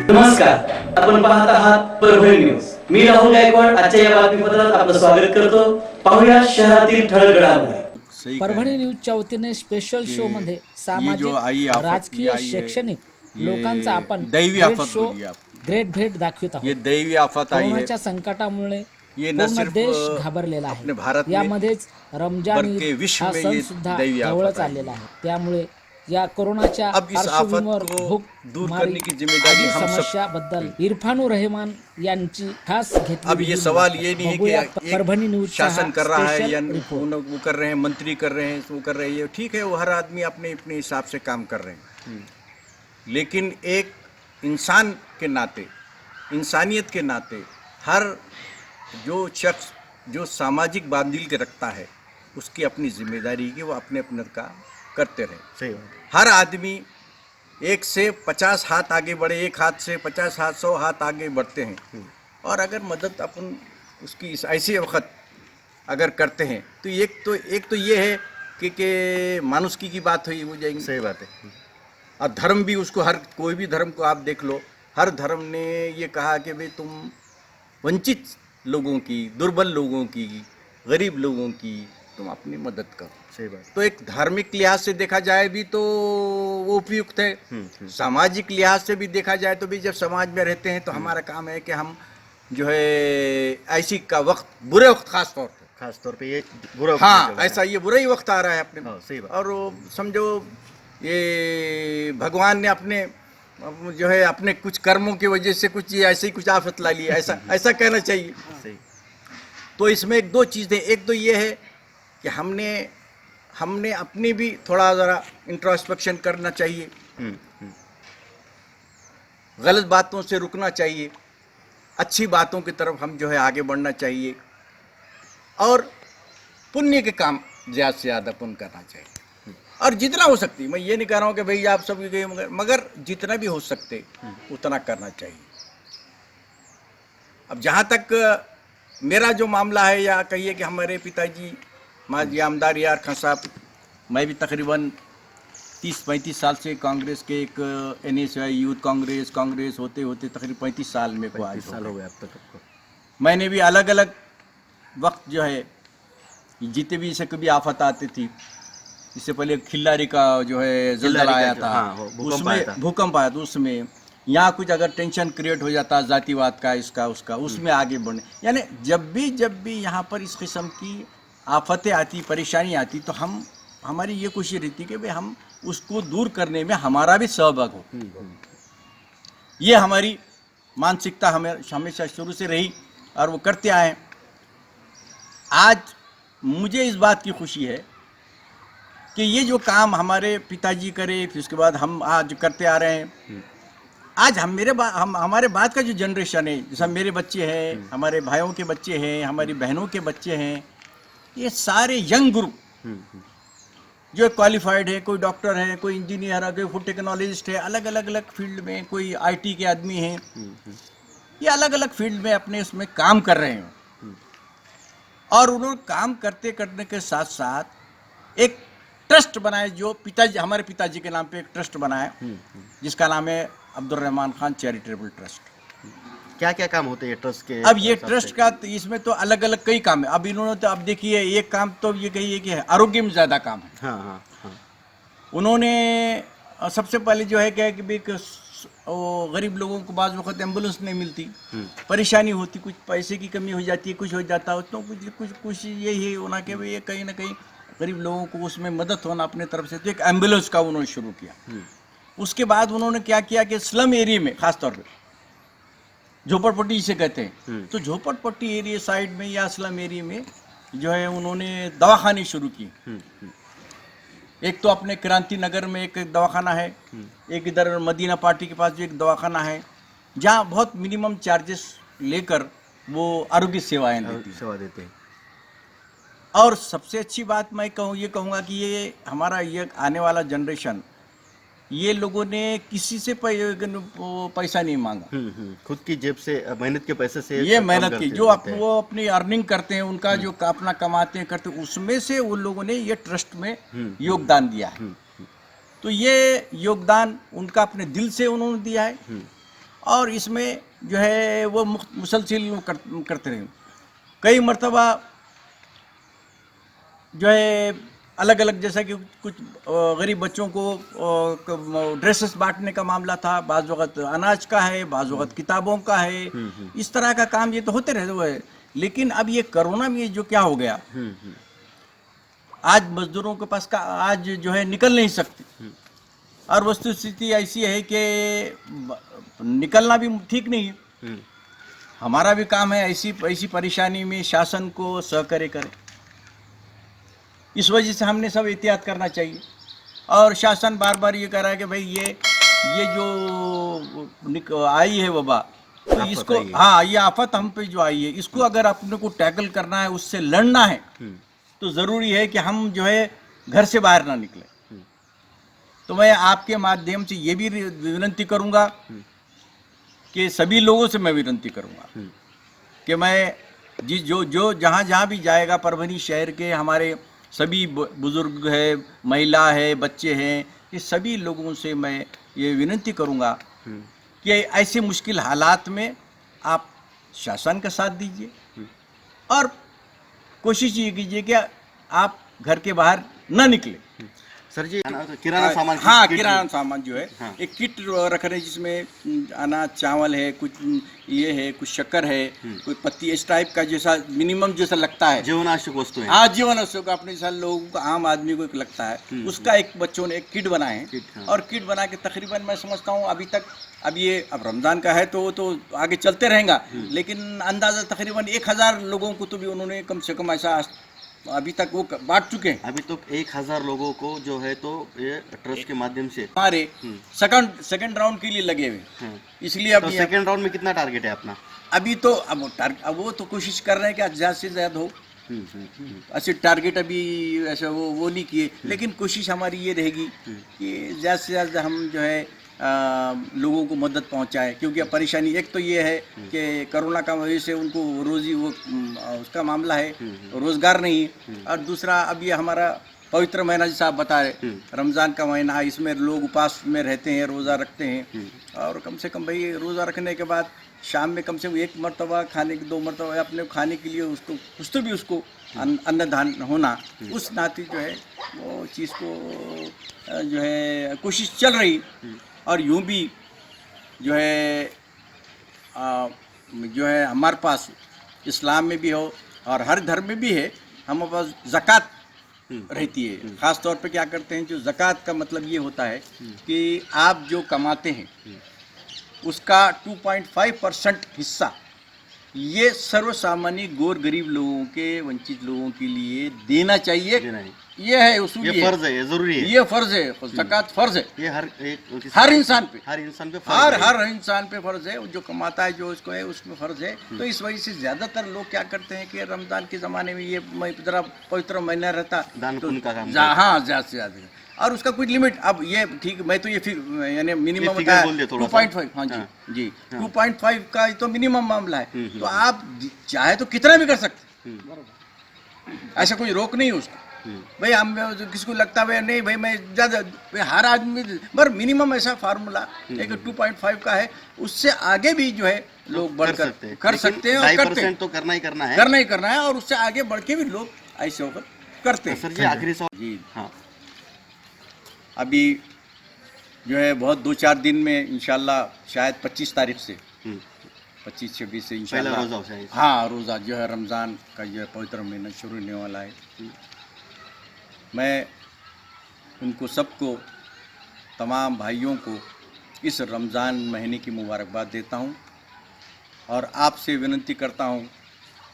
नमस्कार, आपण पाहत आहात परभणी न्यूज. मी राहुल गायकवाड आजच्या या बातमीपत्रात आपलं स्वागत करतो. पाहूया शहरातील ठळक घडामोडी. परभणी न्यूजच्या वतीने स्पेशल शो मध्ये सामाजिक, राजकीय, शैक्षणिक लोकांचा आपण दैवी ग्रेट आफत शो बोलिए आप. ग्रेट भेट दाखवत ये आहोत. दैवी आफत आई है. कोरोनाच्या संकटामुळे ये न पूर्ण सिर्फ देश घाबरलेला अपने भारत आहे. में यामध्येच रमजान बल्कि ईद विश्व हा में सण ये सुद्धा दैवी आफत जवळच आई आलेला आहे. त्यामुळे या कोरोनाच्या अब इस आफत पार्श्वभूमीवर को भूक, दूर मारी करने की जिम्मेदारी आदी हम सब. समस्याबद्दल इरफानुर रहमान यांची खास घेतली. अब ये सवाल ये नहीं है कि एक परभणी न्यूज शासन कर रहा है या वो कर रहे हैं, मंत्री कर रहे हैं, वो कर रहे हैं. ठीक है, वो हर आदमी अपने अपने हिसाब से काम कर रहे हैं. लेकिन एक इंसान के नाते, इंसानियत के नाते, हर जो शख्स जो सामाजिक बांधिल के रखता है उसकी अपनी जिम्मेदारी की वो अपने अपने का करते रहे. सही बात. हर आदमी 1 से 50 हाथ आगे बढ़े, एक हाथ से 50 हाथ 100 हाथ आगे बढ़ते हैं. और अगर मदद अपन उसकी ऐसे वक्त अगर करते हैं तो एक तो ये है कि मानुषकी की बात हुई हो जाएगी. सही बात है. और धर्म भी उसको, हर कोई भी धर्म को आप देख लो, हर धर्म ने ये कहा कि भाई तुम वंचित लोगों की, दुर्बल लोगों की, गरीब लोगों की तुम अपनी मदद करो. सही बात. तो एक धार्मिक लिहाज से देखा जाए भी तो वो उपयुक्त है. सामाजिक लिहाज से भी देखा जाए तो भी जब समाज में रहते हैं तो हमारा काम है कि हम जो है ऐसी का वक्त, बुरे वक्त खास तौर पे, ये बुरा वक्त हाँ चल रहा है. ऐसा ये बुरा ही वक्त आ रहा है अपने. हाँ, सही बात. और वो समझो ये भगवान ने अपने जो है अपने कुछ कर्मों की वजह से कुछ ये ऐसे ही कुछ आफत ला ली, ऐसा ऐसा कहना चाहिए. सही. तो इसमें एक दो चीज़ें, एक तो ये है कि हमने अपनी भी थोड़ा ज़रा इंट्रोस्पेक्शन करना चाहिए. गलत बातों से रुकना चाहिए, अच्छी बातों की तरफ हम जो है आगे बढ़ना चाहिए. और पुण्य के काम ज़्यादा से ज़्यादा पुण्य करना चाहिए. और जितना हो सकती, मैं ये नहीं कह रहा हूँ कि भाई आप सब मगर जितना भी हो सकते उतना करना चाहिए. अब जहाँ तक मेरा जो मामला है, या कहिए कि हमारे पिताजी माजी आमदार यार खान साहब, मैं भी तकरीबन 30-35 साल से कांग्रेस के एक NSY यूथ कांग्रेस होते होते तकरीबन 35 साल में को आज साल हो गए अब तक आपको. मैंने भी अलग अलग वक्त जो है जितने भी इसे कभी आफत आती थी. इससे पहले खिल्लारी का जो है जलजला आया था, हाँ, भूकंप आया था. उसमें यहाँ कुछ अगर टेंशन क्रिएट हो जाता जातिवाद का, इसका उसका, उसमें आगे बढ़ने, यानी जब भी यहाँ पर इस किस्म की आफतें आती, परेशानी आती, तो हमारी ये कोशिश रहती कि भाई हम उसको दूर करने में हमारा भी सहभाग हो. ये हमारी मानसिकता हमेशा शुरू से रही और वो करते आए. आज मुझे इस बात की खुशी है कि ये जो काम हमारे पिताजी करे, फिर उसके बाद हम आज करते आ रहे हैं. आज हमारे बाद का जो जनरेशन है, जैसा मेरे बच्चे हैं, हमारे भाइयों के बच्चे हैं, हमारी बहनों के बच्चे हैं, ये सारे यंग ग्रुप जो क्वालिफाइड है, कोई डॉक्टर है, कोई इंजीनियर है, कोई फूड टेक्नोलॉजिस्ट है, अलग अलग फील्ड में, कोई IT के आदमी हैं, ये अलग अलग फील्ड में अपने उसमें काम कर रहे हैं. और उन्होंने काम करने के साथ साथ एक ट्रस्ट बनाए, जो हमारे पिताजी के नाम पे एक ट्रस्ट बनाया, जिसका नाम है अब्दुल रहमान खान चैरिटेबल ट्रस्ट. क्या क्या काम होते हैं ट्रस्ट के? अब ये ट्रस्ट का इसमें तो अलग अलग कई काम है. अब इन्होंने तो, अब देखिए, एक काम तो ये कहिए कि आरोग्य में ज़्यादा काम है. हाँ. उन्होंने सबसे पहले जो है क्या कि भाई वो गरीब लोगों को बाज़ वक्त एम्बुलेंस नहीं मिलती, परेशानी होती, कुछ पैसे की कमी हो जाती है, कुछ हो जाता है, तो कुछ यही होना कि भाई कहीं ना कहीं गरीब लोगों को उसमें मदद होना अपने तरफ से. तो एक एम्बुलेंस का उन्होंने शुरू किया. उसके बाद उन्होंने क्या किया कि स्लम एरिया में, खास तौर पे झोपड़पट्टी जिसे कहते हैं, तो झोपड़पट्टी एरिया साइड में या स्लम एरिया में जो है उन्होंने दवाखाने शुरू किए. एक तो अपने क्रांति नगर में एक दवाखाना है, एक इधर मदीना पार्टी के पास जो एक दवाखाना है, जहाँ बहुत मिनिमम चार्जेस लेकर वो आरोग्य सेवाएं देते हैं. और सबसे अच्छी बात मैं कहूँगा कि ये हमारा ये आने वाला जनरेशन, ये लोगों ने किसी से पैसा नहीं मांगा. खुद की जेब से, मेहनत के पैसे से ये मेहनत की जो वो अपनी अर्निंग करते हैं, उनका जो अपना कमाते हैं करते हैं, उसमें से उन लोगों ने ये ट्रस्ट में योगदान दिया है. तो ये योगदान उनका अपने दिल से उन्होंने दिया है. और इसमें जो है वो मुसलसिल करते रहे। कई मरतबा जो है अलग अलग, जैसा कि कुछ गरीब बच्चों को ड्रेसेस बांटने का मामला था, बाज़ वक़्त अनाज का है, बाज़ वक़्त किताबों का है, इस तरह का काम ये तो होते रहते हुए। लेकिन अब ये कोरोना में जो क्या हो गया, आज मजदूरों के पास का आज जो है निकल नहीं सकते, और वस्तुस्थिति ऐसी है कि निकलना भी ठीक नहीं है। हमारा भी काम है ऐसी ऐसी परेशानी में शासन को सहकार्य करें। इस वजह से हमने सब एहतियात करना चाहिए। और शासन बार बार ये कह रहा है कि भाई ये जो आई है वबा, तो इसको, हाँ, ये आफत हम पे जो आई है, इसको अगर अपने को टैकल करना है, उससे लड़ना है, तो ज़रूरी है कि हम जो है घर से बाहर ना निकले। तो मैं आपके माध्यम से ये भी विनती करूंगा कि सभी लोगों से मैं विनती करूंगा कि मैं जो जहाँ भी जाएगा, परभनी शहर के हमारे सभी बुजुर्ग है, महिला है, बच्चे हैं, ये सभी लोगों से मैं ये विनती करूंगा कि ऐसे मुश्किल हालात में आप शासन का साथ दीजिए और कोशिश ये कीजिए कि आप घर के बाहर ना निकले। सर जी, किराना सामान, हाँ, किराना सामान जो है, हाँ। एक किट रख रहे हैं जिसमें अनाज, चावल है, कुछ ये है, कुछ शक्कर है, कोई पत्ती, इस टाइप का जैसा मिनिमम जैसा लगता है, जीवनावश्यक वस्तु है। हाँ, जीवनावश्यक का अपने जैसा लोगों को, आम आदमी को एक लगता है, उसका एक बच्चों ने एक किट बनाए हैं। हाँ। और किट बना के तकरीबन मैं समझता हूँ अभी तक, अब ये अब रमज़ान का है तो आगे चलते रहेगा, लेकिन अंदाज़ा तकरीबन 1000 लोगों को तो भी उन्होंने कम से कम ऐसा अभी तक वो बांट चुके हैं। अभी तो 1000 लोगों को जो है तो ये ट्रस्ट के माध्यम से हमारे सेकंड राउंड के लिए लगे हुए, इसलिए अब तो सेकंड राउंड में कितना टारगेट है अपना? अभी तो अब वो तो कोशिश कर रहे हैं कि ज़्यादा से ज़्यादा हो। ऐसे टारगेट अभी ऐसा वो नहीं किए, लेकिन कोशिश हमारी ये रहेगी कि ज़्यादा से ज़्यादा हम जो है लोगों को मदद पहुंचाएं, क्योंकि अब परेशानी एक तो ये है कि कोरोना का वजह से उनको रोजी वो उसका मामला है, रोज़गार नहीं है, और दूसरा अब ये हमारा पवित्र महीना जैसा आप बता रहे, रमज़ान का महीना है, इसमें लोग उपास में रहते हैं, रोज़ा रखते हैं, और कम से कम भाई रोज़ा रखने के बाद शाम में कम से कम 1 मरतबा खाने की 2 मरतबा अपने खाने के लिए उसको कुछ तो भी उसको अन्नदान होना, उस नाते जो है वो चीज़ को जो है कोशिश चल रही। और यूं भी जो है हमारे पास इस्लाम में भी हो और हर धर्म में भी है, हमारे पास ज़कात रहती है। ख़ास तौर पे क्या करते हैं, जो ज़कात का मतलब ये होता है कि आप जो कमाते हैं उसका 2.5% हिस्सा ये सर्वसामान्य गोर गरीब लोगों के, वंचित लोगों के लिए देना चाहिए। ये है उसूल, ये फर्ज है, ये जरूरी है, ये फर्ज है, ज़कात फर्ज है, ये हर इंसान पे, हर इंसान पे हर इंसान पे फर्ज है, जो कमाता है, जो उसको है उसमें फर्ज है। तो इस वजह से ज्यादातर लोग क्या करते हैं कि रमजान के ज़माने में ये जरा पवित्र महीना रहता, दान पुण्य का काम, हाँ, ज़्यादा से ज़्यादा, और उसका कोई लिमिट, अब ये ठीक, मैं तो ये फिर यानी मिनिमम बताया 2.5, हाँ जी, 2.5 का तो मिनिमम मामला है। तो आप चाहे तो कितना भी कर सकते, ऐसा कोई रोक नहीं उसका। भाई हम किसको लगता है नहीं भाई मैं ज़्यादा, हर आदमी पर मिनिमम ऐसा फार्मूला एक 2.5 का है, उससे आगे भी जो है लोग बढ़कर कर सकते हैं, और करते हैं, तो करना ही करना है, और उससे आगे बढ़ के भी लोग ऐसे होकर करते हैं। सर जी, आखिरी सवाल जी, हाँ, अभी जो है बहुत 2-4 दिन में इंशाल्लाह, शायद 25 तारीख से 25-26 से इंशाल्लाह, हाँ, रोज़ा जो है रमज़ान का जो है पवित्र महीना शुरू होने वाला है। मैं उनको सबको, तमाम भाइयों को इस रमज़ान महीने की मुबारकबाद देता हूँ, और आपसे विनती करता हूँ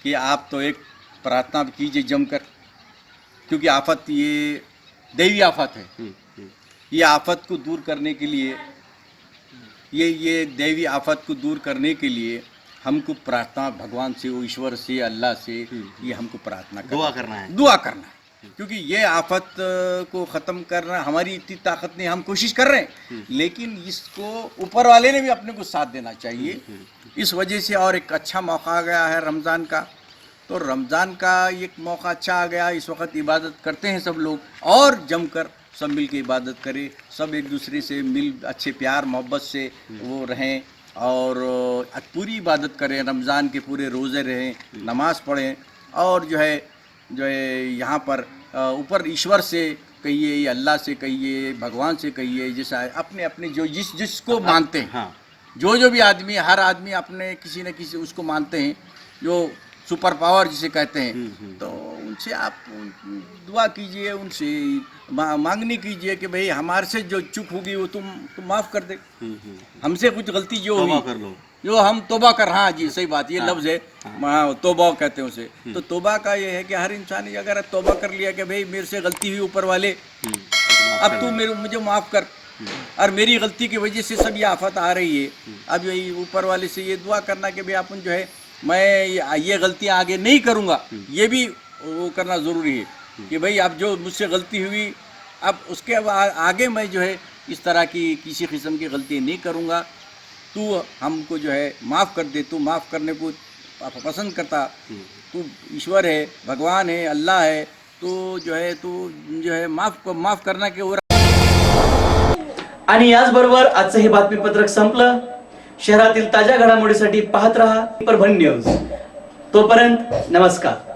कि आप तो एक प्रार्थना कीजिए जमकर, क्योंकि आफत ये दैवी आफत है। ये आफत को दूर करने के लिए, ये दैवी आफत को दूर करने के लिए हमको प्रार्थना भगवान से, ईश्वर से, अल्लाह से, ये हमको प्रार्थना दुआ करना है, क्योंकि ये आफत को ख़त्म करना हमारी इतनी ताकत नहीं, हम कोशिश कर रहे हैं, लेकिन इसको ऊपर वाले ने भी अपने को साथ देना चाहिए। इस वजह से और एक अच्छा मौका आ गया है रमज़ान का, तो रमज़ान का एक मौका अच्छा आ गया, इस वक्त इबादत करते हैं सब लोग, और जमकर सब मिल के इबादत करें, सब एक दूसरे से मिल अच्छे प्यार मोहब्बत से वो रहें, और पूरी इबादत करें, रमज़ान के पूरे रोज़े रहें, नमाज पढ़ें, और जो है यहाँ पर ऊपर ईश्वर से कहिए या अल्लाह से कहिए, भगवान से कहिए, जैसा अपने अपने जो जिसको मानते हैं, हाँ जो भी आदमी, हर आदमी अपने किसी न किसी उसको मानते हैं, जो सुपर पावर जिसे कहते हैं, तो उनसे आप दुआ कीजिए, उनसे मांगनी कीजिए कि भाई हमारे से जो चूक होगी वो तुम माफ़ कर दे, हमसे कुछ गलती जो तौबा हुई कर लो, जो हम तौबा कर, हाँ जी सही बात, ये लफ्ज़ है, हाँ तौबा कहते हैं उसे। तो तौबा का ये है कि हर इंसान ने अगर तौबा कर लिया कि भाई मेरे से गलती हुई ऊपर वाले, अब तू मुझे माफ़ कर, और मेरी गलती की वजह से सब ये आफत आ रही है, अब यही ऊपर वाले से ये दुआ करना कि भाई अपन जो है मैं ये गलतियाँ आगे नहीं करूँगा, ये भी वो करना ज़रूरी है कि भाई अब जो मुझसे गलती हुई, अब उसके आगे मैं जो है इस तरह की किसी किस्म की गलती नहीं करूँगा, तू हमको जो है माफ़ कर दे, तू माफ़ करने को पसंद करता, तू ईश्वर है, भगवान है, अल्लाह है, तो जो है तू जो है माफ़ करना के और। आणि याचबरोबर आजचं हे बातमीपत्रक संपलं. शहरातील ताज्या घडामोडीसाठी पाहत रहा परभणी न्यूज. तोपर्यंत नमस्कार.